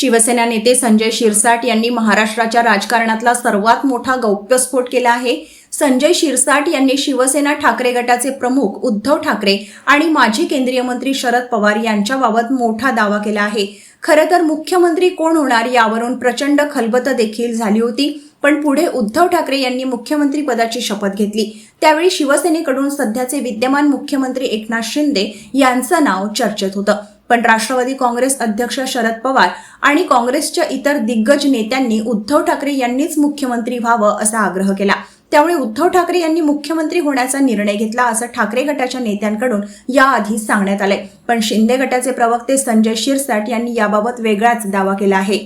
शिवसेना नेते संजय शिरसाट यांनी महाराष्ट्राच्या राजकारणातला सर्वात मोठा गौप्यस्फोट केला आहे। संजय शिरसाट यांनी शिवसेना ठाकरे गटाचे प्रमुख उद्धव ठाकरे आणि माजी केंद्रीय मंत्री शरद पवार यांच्याबाबत मोठा दावा केला आहे। खरं तर मुख्यमंत्री कोण होणार यावरून प्रचंड खलबत देखील झाली होती, पण पुढे उद्धव ठाकरे यांनी मुख्यमंत्री पदाची शपथ घेतली। त्यावेळी शिवसेनेकडून सध्याचे विद्यमान मुख्यमंत्री एकनाथ शिंदे यांचं नाव चर्चेत होतं, पण राष्ट्रवादी काँग्रेस अध्यक्ष शरद पवार आणि काँग्रेसच्या इतर दिग्गज नेत्यांनी उद्धव ठाकरे यांनीच मुख्यमंत्री व्हावं असा आग्रह केला। त्यामुळे उद्धव ठाकरे यांनी मुख्यमंत्री होण्याचा निर्णय घेतला असं ठाकरे गटाच्या नेत्यांकडून याआधी सांगण्यात आलंय, पण शिंदे गटाचे प्रवक्ते संजय शिरसाट यांनी याबाबत वेगळाच दावा केला आहे।